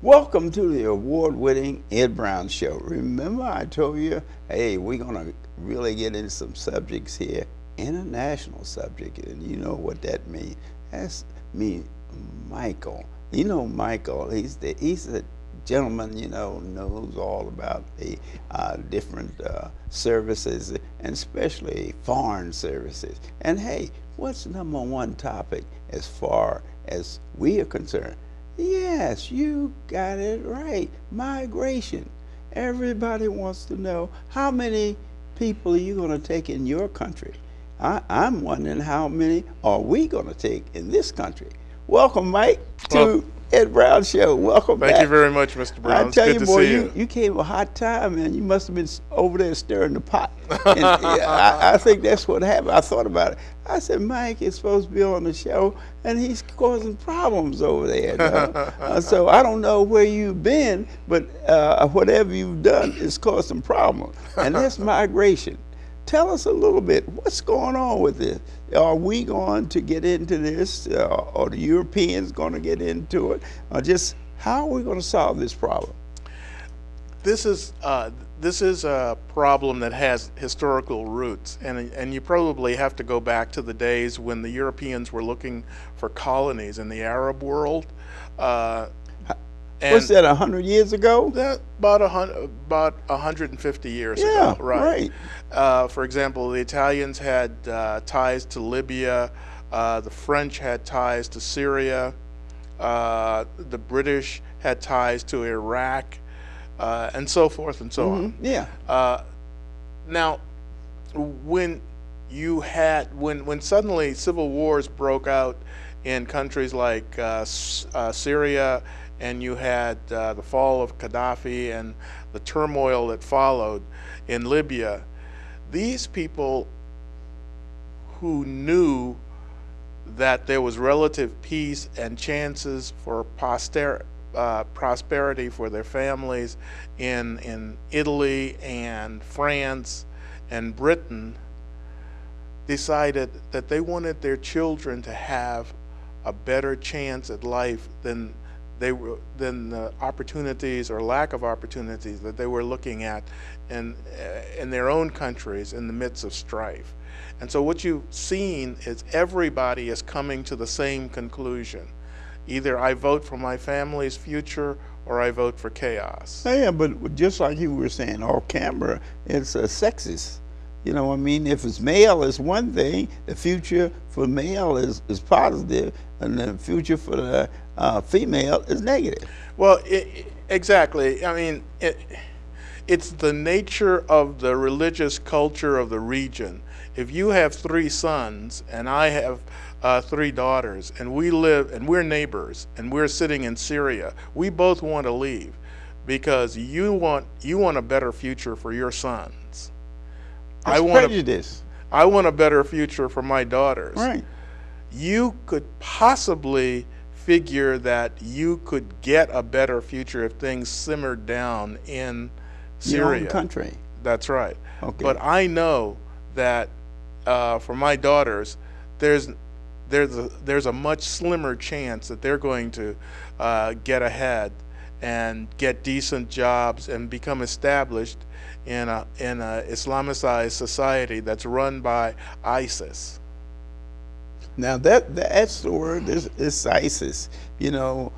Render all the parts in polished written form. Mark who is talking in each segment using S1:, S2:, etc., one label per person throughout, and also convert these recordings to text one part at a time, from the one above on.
S1: Welcome to the award-winning Ed Brown Show. Remember I told you, hey, we're going to really get into some subjects here, international subject, and you know what that means. That's me, Michael. You know Michael, he's the gentleman, knows all about the different services, and especially foreign services. And hey, what's number one topic as far as we are concerned? Yes, you got it right. Migration. Everybody wants to know how many people are you going to take in your country? I'm wondering how many are we going to take in this country? Welcome, Mike, to Ed Brown Show. Welcome back.
S2: Thank you very much, Mr. Brown.
S1: I tell
S2: it's
S1: you,
S2: good
S1: boy,
S2: to see you.
S1: You came a hot time, man. You must have been over there stirring the pot. And, yeah, I think that's what happened. I thought about it. I said, Mike is supposed to be on the show, and he's causing problems over there. So I don't know where you've been, but whatever you've done is causing problems. And that's migration. Tell us a little bit, what's going on with this? Are we going to get into this, or the Europeans going to get into it, or just how are we going to solve this problem?
S2: This is a problem that has historical roots, and you probably have to go back to the days when the Europeans were looking for colonies in the Arab world.
S1: What's that, 100 years ago?
S2: That about 150 years ago, right? For example, the Italians had ties to Libya, the French had ties to Syria, the British had ties to Iraq, and so forth and so on.
S1: Yeah.
S2: Now, when suddenly civil wars broke out in countries like Syria, and you had the fall of Gaddafi and the turmoil that followed in Libya, these people who knew that there was relative peace and chances for prosperity for their families in Italy and France and Britain decided that they wanted their children to have a better chance at life than the opportunities or lack of opportunities that they were looking at in their own countries in the midst of strife. And so what you've seen is everybody is coming to the same conclusion. Either I vote for my family's future or I vote for chaos.
S1: Yeah, but just like you were saying off camera, it's sexist. You know what I mean? If it's male, it's one thing. The future for male is positive, and the future for the female is negative.
S2: Well, exactly. I mean, it's the nature of the religious culture of the region. If you have 3 sons and I have 3 daughters, and we're neighbors, and we're sitting in Syria, we both want to leave because you want a better future for your sons.
S1: That's prejudice.
S2: I want a better future for my daughters.
S1: Right.
S2: You could possibly figure that you could get a better future if things simmered down in Syria.
S1: Your own country.
S2: That's right.
S1: Okay.
S2: But I know that for my daughters, there's a much slimmer chance that they're going to get ahead and get decent jobs and become established in a Islamicized society that's run by ISIS.
S1: Now that's the word. It's ISIS. You know,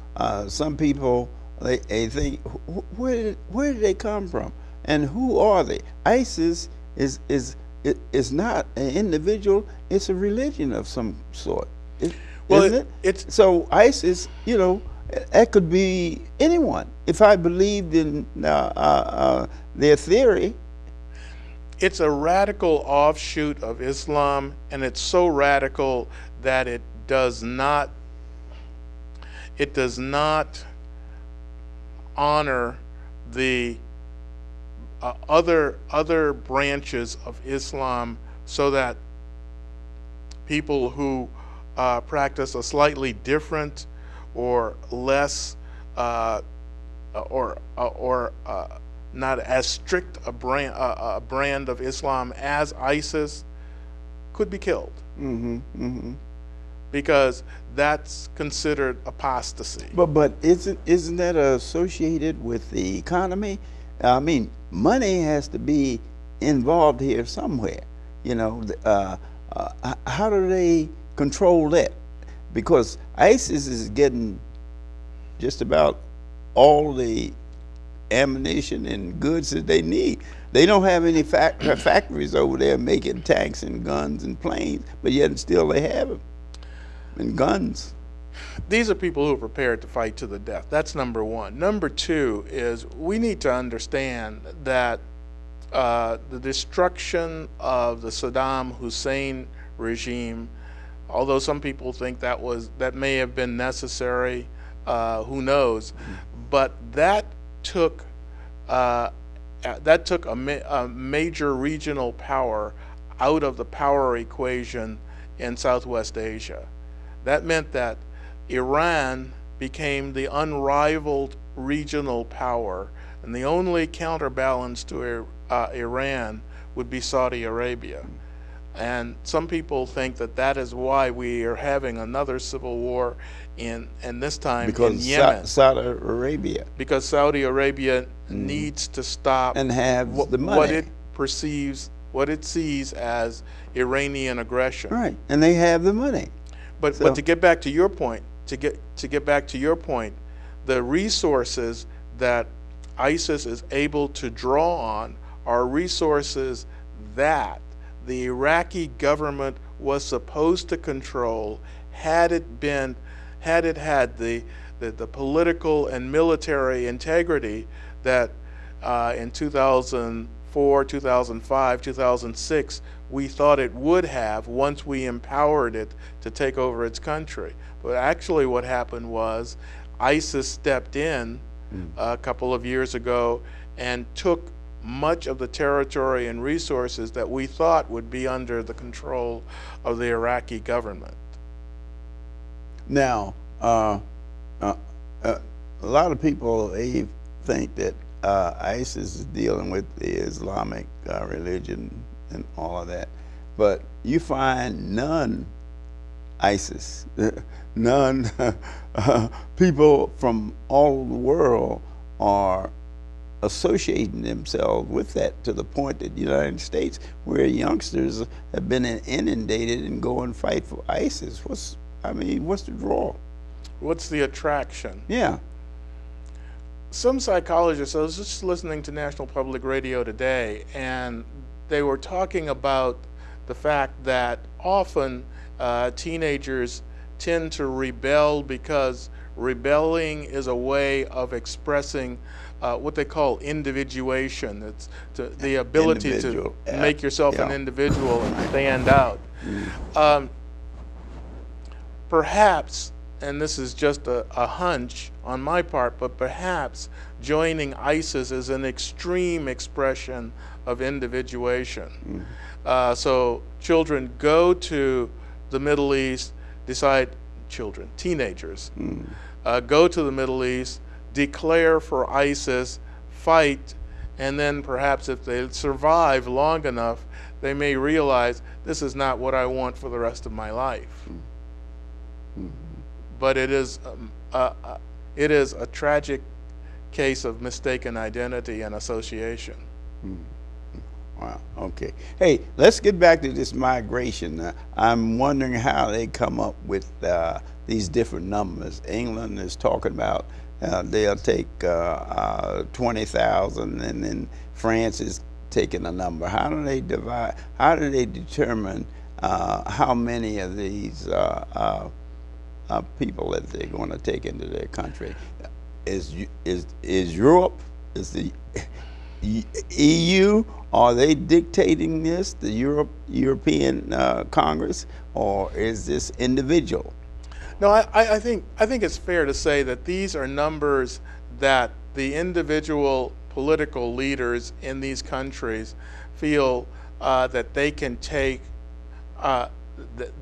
S1: some people they think where did they come from and who are they? ISIS is not an individual. It's a religion of some sort. Isn't it? So ISIS, you know, that could be anyone. If I believed in their theory.
S2: It's a radical offshoot of Islam, and it's so radical that it does not honor the other branches of Islam, so that people who practice a slightly different or less or not as strict a brand of Islam as ISIS could be killed. because that's considered apostasy.
S1: But isn't that associated with the economy? I mean, money has to be involved here somewhere. You know, how do they control that? Because ISIS is getting just about all the ammunition and goods that they need. They don't have any factories over there making tanks and guns and planes, but yet still they have them and guns.
S2: These are people who are prepared to fight to the death. That's number one. Number two is we need to understand that the destruction of the Saddam Hussein regime, although some people think that may have been necessary, who knows, but that took a major regional power out of the power equation in Southwest Asia. That meant that Iran became the unrivaled regional power, and the only counterbalance to Iran would be Saudi Arabia. And some people think that that is why we are having another civil war and this time in Yemen.
S1: Saudi Arabia.
S2: Because Saudi Arabia needs to stop
S1: and have the money.
S2: What it perceives, what it sees as Iranian aggression.
S1: Right, and they have the money.
S2: But to get back to your point, the resources that ISIS is able to draw on are resources that the Iraqi government was supposed to control had it had the political and military integrity that in 2004, 2005, 2006 we thought it would have once we empowered it to take over its country. But actually what happened was ISIS stepped in a couple of years ago and took much of the territory and resources that we thought would be under the control of the Iraqi government.
S1: Now, a lot of people think that ISIS is dealing with the Islamic religion and all of that, but you find none ISIS, none people from all over the world are associating themselves with that, to the point that the United States, where youngsters have been inundated and go and fight for ISIS. What's the draw?
S2: What's the attraction?
S1: Yeah.
S2: Some psychologists, I was just listening to National Public Radio today, and they were talking about the fact that often teenagers tend to rebel because rebelling is a way of expressing what they call individuation. It's the ability to make yourself an individual and stand out. Perhaps, and this is just a hunch on my part, but perhaps joining ISIS is an extreme expression of individuation. So children go to the Middle East, teenagers, go to the Middle East, declare for ISIS, fight, and then perhaps if they survive long enough, they may realize this is not what I want for the rest of my life. But it is a tragic case of mistaken identity and association.
S1: Wow, okay. Hey, let's get back to this migration. I'm wondering how they come up with these different numbers. England is talking about they'll take 20,000, and then France is taking a number. How do they divide? How do they determine how many of these people that they're going to take into their country? Is Europe, is the EU, are they dictating this, the European Congress, or is this individual?
S2: No, I think it's fair to say that these are numbers that the individual political leaders in these countries feel that they can take.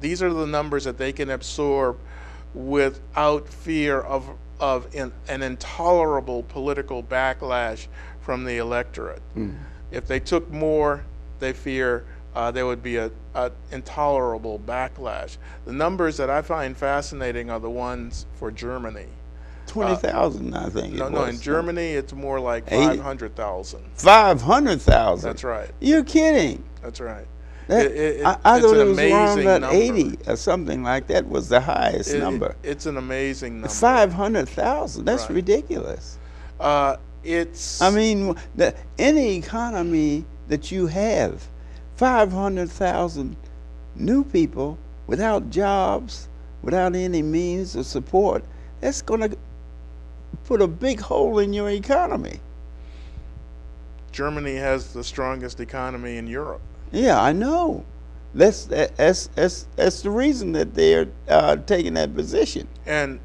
S2: These are the numbers that they can absorb without fear of an intolerable political backlash from the electorate. If they took more, they fear there would be a intolerable backlash. The numbers that I find fascinating are the ones for Germany.
S1: 20,000, I think.
S2: No, in Germany it's more like
S1: 80?
S2: 500,000.
S1: 500,000.
S2: That's right.
S1: You're kidding.
S2: That's right.
S1: I
S2: It's
S1: thought
S2: an
S1: it was around
S2: amazing
S1: about
S2: number.
S1: 80 or something like that was the highest number.
S2: It's an amazing number.
S1: 500,000. That's
S2: Right.
S1: ridiculous.
S2: It's.
S1: I mean, any economy that you have, 500,000 new people without jobs, without any means of support, that's going to put a big hole in your economy.
S2: Germany has the strongest economy in Europe.
S1: Yeah, I know. That's the reason that they're taking that position.
S2: And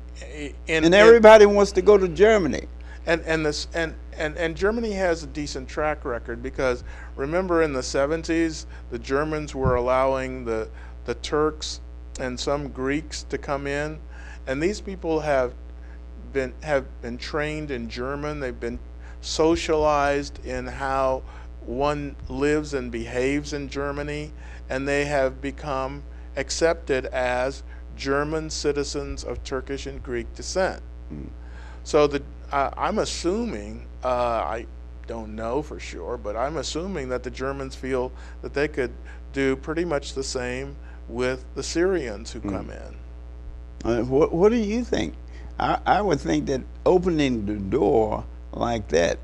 S1: Everybody wants to go to Germany.
S2: And Germany has a decent track record, because remember in the 70s the Germans were allowing the Turks and some Greeks to come in, and these people have been trained in German. They've been socialized in how one lives and behaves in Germany, and they have become accepted as German citizens of Turkish and Greek descent. So I'm assuming, I don't know for sure, but I'm assuming that the Germans feel that they could do pretty much the same with the Syrians who come in.
S1: What do you think? I would think that opening the door like that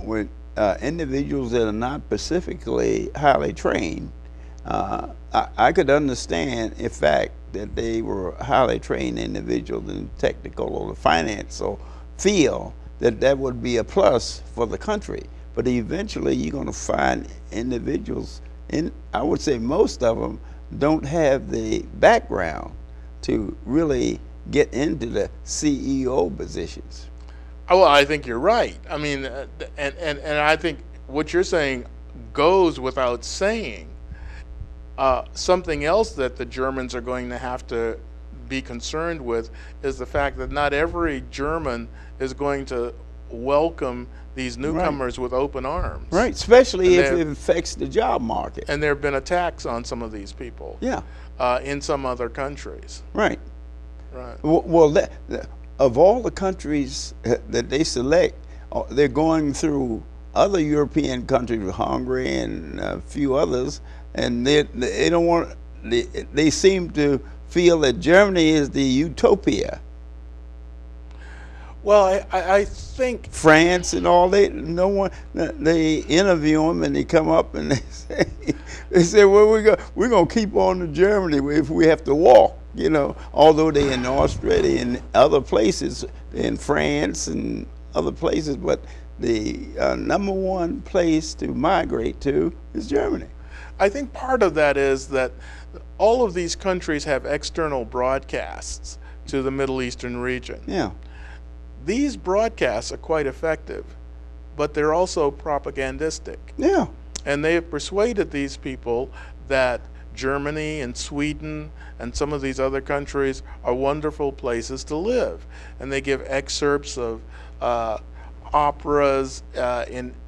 S1: with individuals that are not specifically highly trained, I could understand, in fact, that they were highly trained individuals in technical or the finance or field, that would be a plus for the country. But eventually you're going to find individuals, I would say most of them don't have the background to really get into the CEO positions.
S2: Well, I think you're right. I mean, and I think what you're saying goes without saying. Something else that the Germans are going to have to be concerned with is the fact that not every German is going to welcome these newcomers with open arms.
S1: Right, especially if it affects the job market.
S2: And there have been attacks on some of these people.
S1: Yeah.
S2: In some other countries.
S1: Right.
S2: Right.
S1: Well, of all the countries that they select, they're going through other European countries, Hungary and a few others, and they don't want. They seem to feel that Germany is the utopia.
S2: Well, I think
S1: France and all, they interview them and they come up and they say well, we're gonna keep on to Germany if we have to walk, although they in Australia and other places, in France and other places, but the number one place to migrate to is Germany.
S2: I think part of that is that all of these countries have external broadcasts to the Middle Eastern region.
S1: Yeah.
S2: These broadcasts are quite effective, but they're also propagandistic.
S1: Yeah.
S2: And they have persuaded these people that Germany and Sweden and some of these other countries are wonderful places to live. And they give excerpts of operas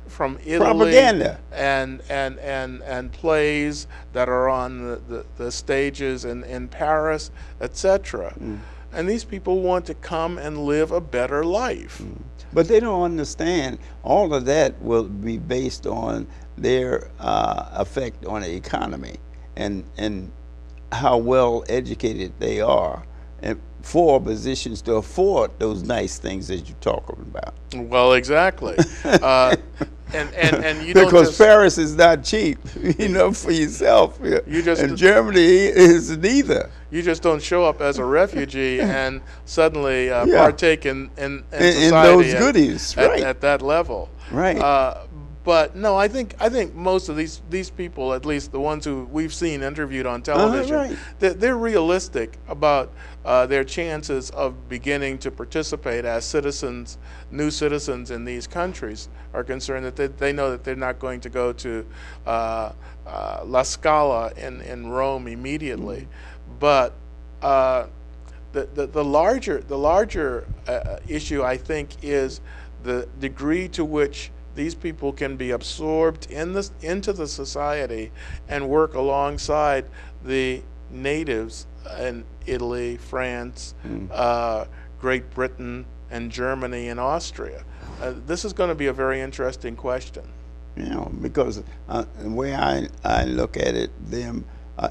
S2: from Italy,
S1: propaganda,
S2: and plays that are on the stages in Paris, etc. And these people want to come and live a better life.
S1: But they don't understand all of that will be based on their effect on the economy and how well educated they are, and for positions to afford those nice things that you're talking about.
S2: Well, exactly. And you
S1: because
S2: don't just,
S1: Paris is not cheap, for yourself. And Germany is neither.
S2: You just don't show up as a refugee and suddenly partake in society
S1: those goodies, right?
S2: At that level,
S1: right?
S2: But no, I think most of these people, at least the ones who we've seen interviewed on television,
S1: right.
S2: they're realistic about their chances of beginning to participate as citizens, new citizens in these countries are concerned. That they know that they're not going to go to La Scala in Rome immediately, but the larger issue, I think, is the degree to which these people can be absorbed into the society and work alongside the natives in Italy, France, Great Britain, and Germany and Austria? This is going to be a very interesting question.
S1: You know, because the way I look at it, them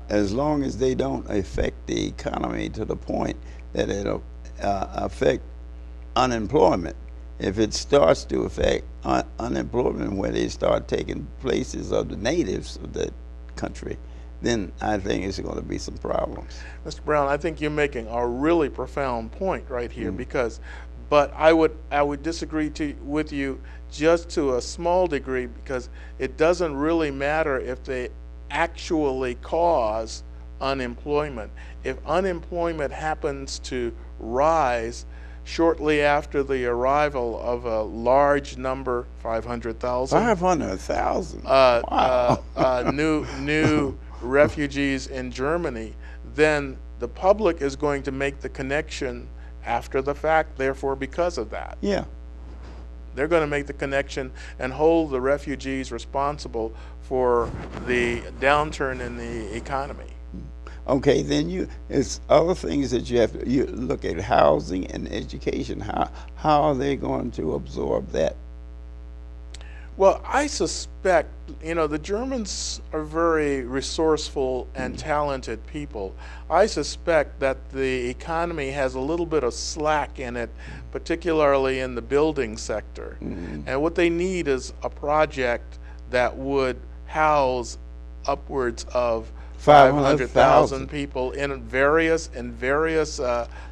S1: as long as they don't affect the economy to the point that it'll affect unemployment. If it starts to affect unemployment where they start taking places of the natives of that country, then I think it's going to be some problems.
S2: Mr. Brown, I think you're making a really profound point right here, but I would disagree with you just to a small degree, because it doesn't really matter if they actually cause unemployment. If unemployment happens to rise shortly after the arrival of a large number, 500,000.
S1: 500,000. Wow.
S2: New refugees in Germany, then the public is going to make the connection after the fact, therefore because of that.
S1: Yeah.
S2: They're going to make the connection and hold the refugees responsible for the downturn in the economy.
S1: Okay, then it's other things that you look at: housing and education. How are they going to absorb that?
S2: Well, I suspect, the Germans are very resourceful and talented people. I suspect that the economy has a little bit of slack in it, particularly in the building sector. And what they need is a project that would house upwards of 500,000 people in various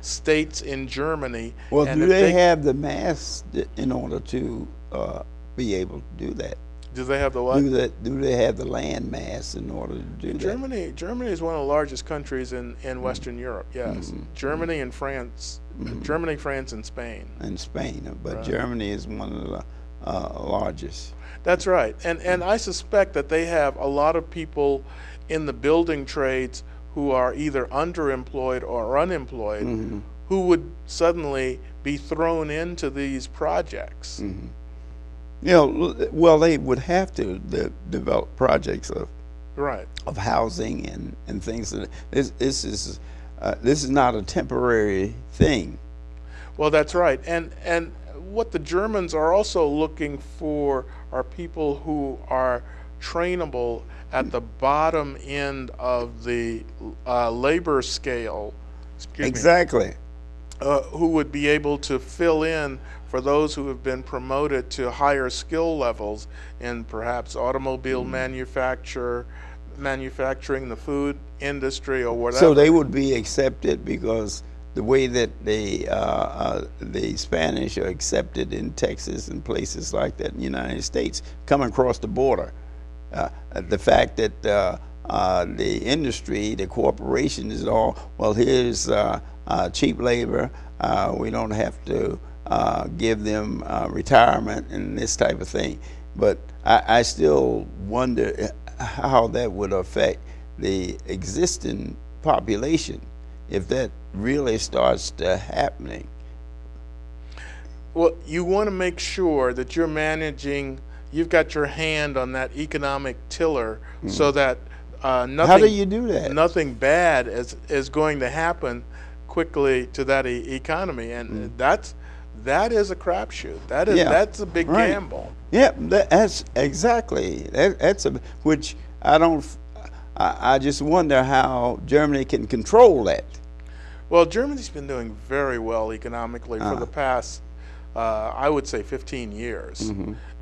S2: states in Germany.
S1: Well, do they have the mass in order to be able to do that?
S2: Do they have the what?
S1: Do they have the land mass in order to do that?
S2: Germany is one of the largest countries in Western Europe. Yes, Germany and France, Germany, France, and Spain.
S1: And Spain, but Germany is one of the largest.
S2: That's right, and I suspect that they have a lot of people in the building trades who are either underemployed or unemployed, who would suddenly be thrown into these projects.
S1: Well, they would have to develop projects of housing and things. This is not a temporary thing.
S2: Well, that's right, and what the Germans are also looking for are people who are trainable at the bottom end of the labor scale.
S1: Exactly.
S2: Who would be able to fill in for those who have been promoted to higher skill levels in perhaps automobile manufacturing, the food industry, or whatever.
S1: So they would be accepted because the way that the Spanish are accepted in Texas and places like that in the United States, coming across the border. The fact that the industry, the corporation is all, well, here's cheap labor, we don't have to give them retirement and this type of thing. But I still wonder how that would affect the existing population if that really starts to happening.
S2: Well, you want to make sure that you're managing, you've got your hand on that economic tiller so that nothing.
S1: How do you do that?
S2: Nothing bad is going to happen quickly to that economy, and that is a crapshoot. That's a big gamble.
S1: Yeah, that's exactly. That's which I don't. I just wonder how Germany can control that.
S2: Well, Germany's been doing very well economically for the past, I would say, 15 years.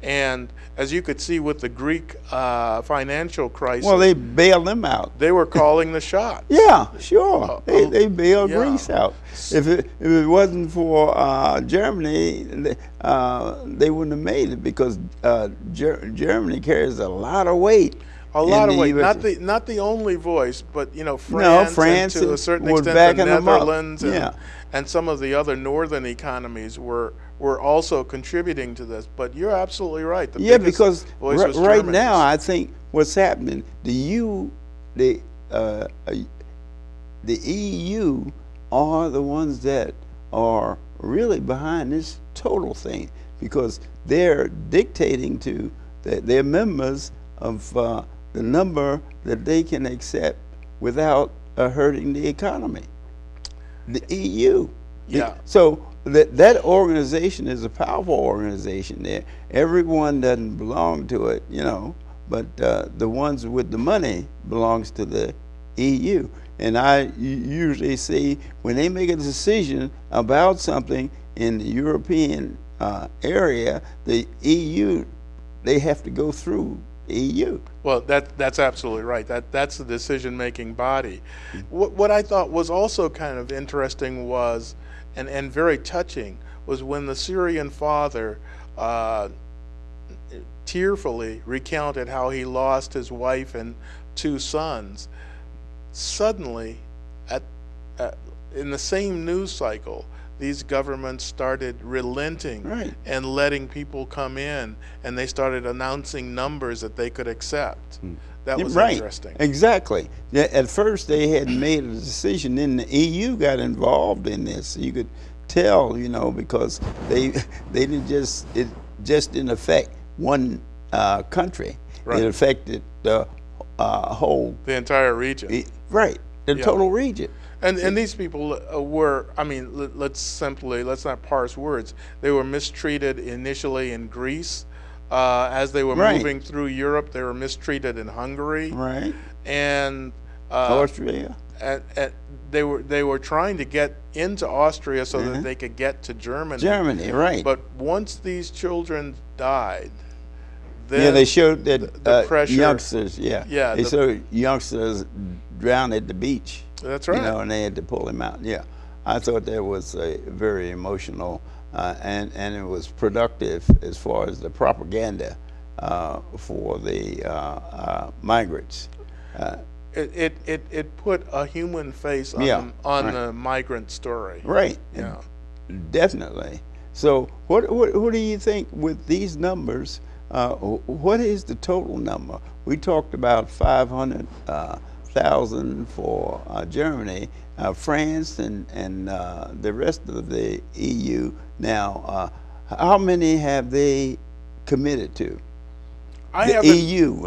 S2: And as you could see with the Greek financial crisis,
S1: well, they bailed them out.
S2: They were calling the shots.
S1: Yeah, sure. They bailed Greece out. If it wasn't for Germany, they wouldn't have made it, because Germany carries a lot of weight.
S2: A lot of weight. Not the only voice, but France, and to a certain extent the Netherlands and some of the other northern economies were also contributing to this. But you're absolutely right. The
S1: because
S2: voice was
S1: right
S2: Germany's.
S1: now I think what's happening, the EU are the ones that are really behind this total thing, because they're dictating to their members of the number that they can accept without hurting the economy. The EU.
S2: Yeah.
S1: So that organization is a powerful organization there. Everyone doesn't belong to it, you know, but the ones with the money belongs to the EU. And I usually see when they make a decision about something in the European area, the EU, they have to go through the EU.
S2: Well, that's absolutely right. That's the decision-making body. What I thought was also kind of interesting was, and very touching, was when the Syrian father tearfully recounted how he lost his wife and 2 sons. Suddenly, in the same news cycle, these governments started relenting,
S1: right,
S2: and letting people come in, and they started announcing numbers that they could accept. That was
S1: right,
S2: interesting.
S1: Exactly. At first they hadn't made a decision, then the EU got involved in this. You could tell, you know, because they didn't just, it just didn't affect one country.
S2: Right.
S1: It affected the whole,
S2: The entire region.
S1: Right, the
S2: Yeah.
S1: total region.
S2: And these people were, I mean, let's not parse words. They were mistreated initially in Greece. As they were
S1: Right.
S2: moving through Europe, they were mistreated in Hungary.
S1: Right.
S2: And
S1: Austria.
S2: and they were trying to get into Austria so that they could get to Germany.
S1: Germany, right.
S2: But once these children died, then
S1: they showed that
S2: the pressure,
S1: youngsters,
S2: Yeah,
S1: they showed youngsters drowned at the beach.
S2: That's right.
S1: You know, and they had to pull him out. Yeah, I thought that was very emotional, and it was productive as far as the propaganda for the migrants.
S2: It put a human face on,
S1: Yeah, right.
S2: the migrant story.
S1: Right.
S2: Yeah.
S1: Definitely. So, what do you think with these numbers? What is the total number? We talked about 500,000 for Germany, France, and the rest of the EU. Now, how many have they committed to? The EU.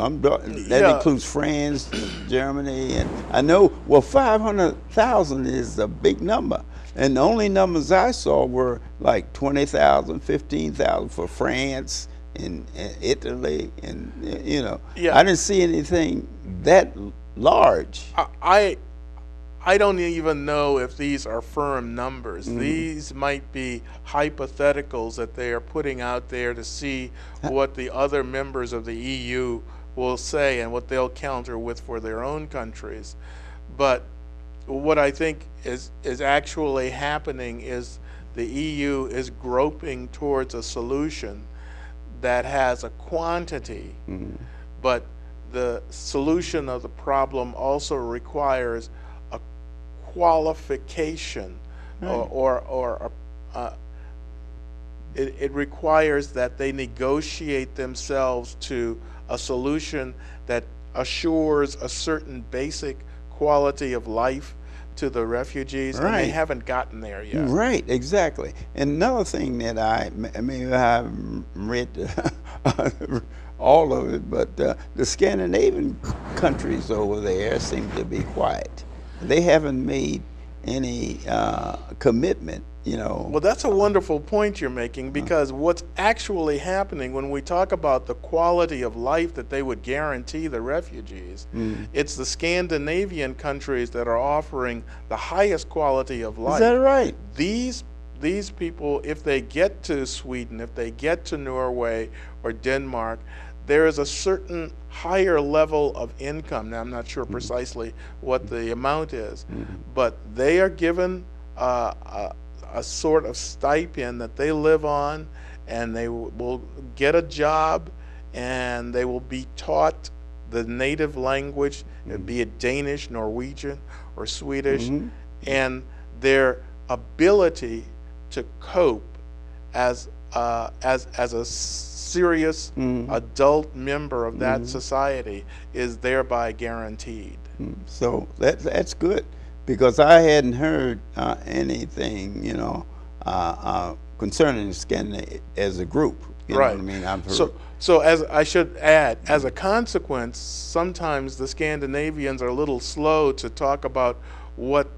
S1: That includes France, Germany, and I know. Well, 500,000 is a big number, and the only numbers I saw were like 20,000, 15,000 for France and Italy, and you know, I didn't see anything that large.
S2: I don't even know if these are firm numbers. These might be hypotheticals that they are putting out there to see what the other members of the EU will say and what they'll counter with for their own countries. But what I think is actually happening is the EU is groping towards a solution that has a quantity, but the solution of the problem also requires qualification, it requires that they negotiate themselves to a solution that assures a certain basic quality of life to the refugees, and they haven't gotten there yet.
S1: Right, exactly. And another thing that I haven't read all of it, but the Scandinavian countries over there seem to be quiet. They haven't made any commitment, you know.
S2: Well, that's a wonderful point you're making, because what's actually happening when we talk about the quality of life that they would guarantee the refugees, it's the Scandinavian countries that are offering the highest quality of life.
S1: Is that right?
S2: These people, if they get to Sweden, if they get to Norway or Denmark, there is a certain higher level of income. Now, I'm not sure precisely what the amount is, but they are given a sort of stipend that they live on, and they will get a job, and they will be taught the native language, be it Danish, Norwegian, or Swedish, and their ability to cope as a serious adult member of that society is thereby guaranteed.
S1: So that's good, because I hadn't heard anything, you know, concerning Scandinavia as a group. You know
S2: Right.
S1: what I mean? I've heard.
S2: So as I should add, as a consequence, sometimes the Scandinavians are a little slow to talk about what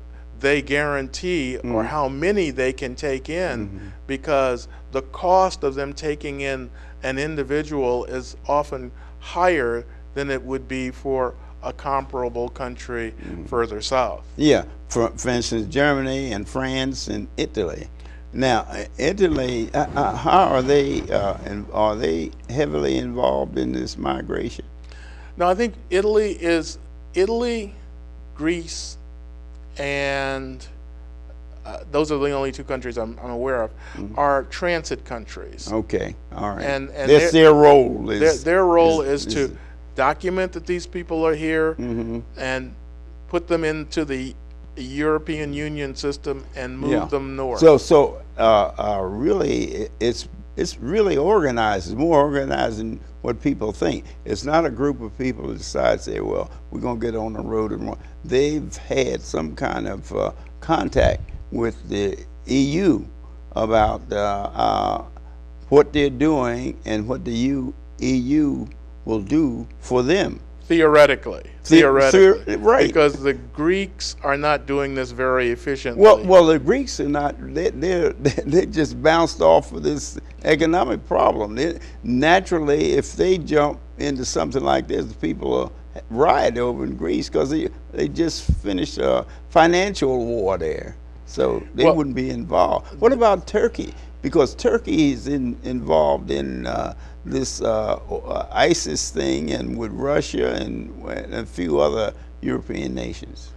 S2: they guarantee or how many they can take in, because the cost of them taking in an individual is often higher than it would be for a comparable country further south.
S1: Yeah, for instance, Germany and France and Italy. Now, Italy, how are they? And are they heavily involved in this migration?
S2: Now, I think Italy, Greece, and those are the only two countries I'm aware of, are transit countries.
S1: Okay, all right.
S2: And
S1: that's their role.
S2: Their role is to document that these people are here and put them into the European Union system and move them north.
S1: So really, it's really organized. It's more organized than what people think. It's not a group of people that decide, say, well, we're going to get on the road and run. They've had some kind of contact with the EU about what they're doing and what the EU will do for them.
S2: Theoretically,
S1: right?
S2: Because the Greeks are not doing this very efficiently.
S1: Well, the Greeks are not. They just bounced off of this economic problem. Naturally, if they jump into something like this, the people will riot over in Greece because they just finished a financial war there, so they wouldn't be involved. What about Turkey? Because Turkey is involved in this ISIS thing, and with Russia and a few other European nations.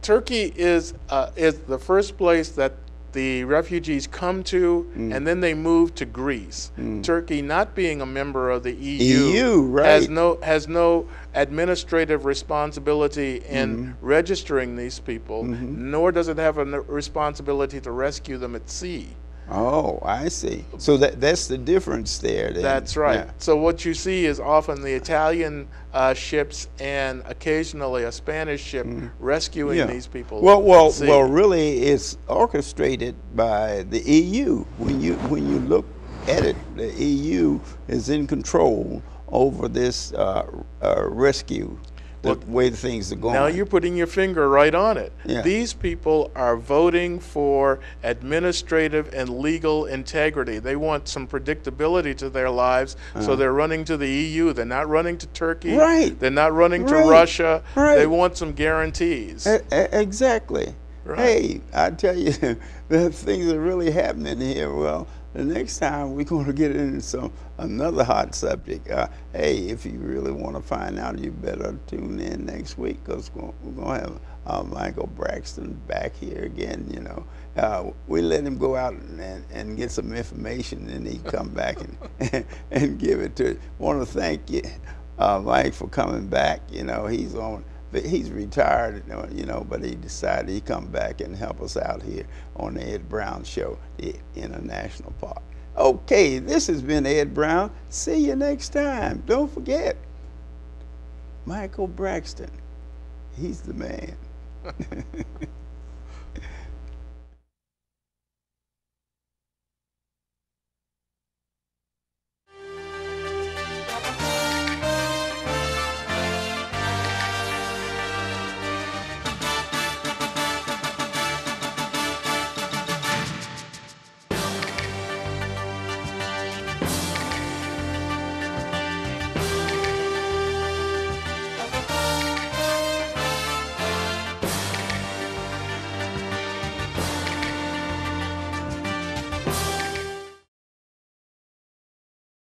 S2: Turkey is the first place that the refugees come to, and then they move to Greece. Turkey, not being a member of the EU,
S1: right,
S2: has no administrative responsibility in registering these people, nor does it have a responsibility to rescue them at sea.
S1: Oh, I see. So that's the difference there. Then.
S2: That's right.
S1: Yeah.
S2: So what you see is often the Italian ships and occasionally a Spanish ship rescuing these people.
S1: Well, really, it's orchestrated by the EU. When you look at it, the EU is in control over this rescue. The way things are going.
S2: Now you're putting your finger right on it.
S1: Yeah.
S2: These people are voting for administrative and legal integrity. They want some predictability to their lives, so they're running to the EU. They're not running to Turkey.
S1: Right.
S2: They're not running to Russia. Right. They want some guarantees.
S1: Exactly.
S2: Right.
S1: Hey, I tell you, things are really happening here. Well, the next time we're going to get into another hot subject. Hey, if you really want to find out, you better tune in next week, because we're going to have Michael Braxton back here again. You know, we let him go out and get some information, and he come back and give it to us. Want to thank you, Mike, for coming back. You know, he's retired, you know, but he decided he'd come back and help us out here on the Ed Brown Show, the International Part. Okay, this has been Ed Brown. See you next time. Don't forget, Michael Braxton. He's the man.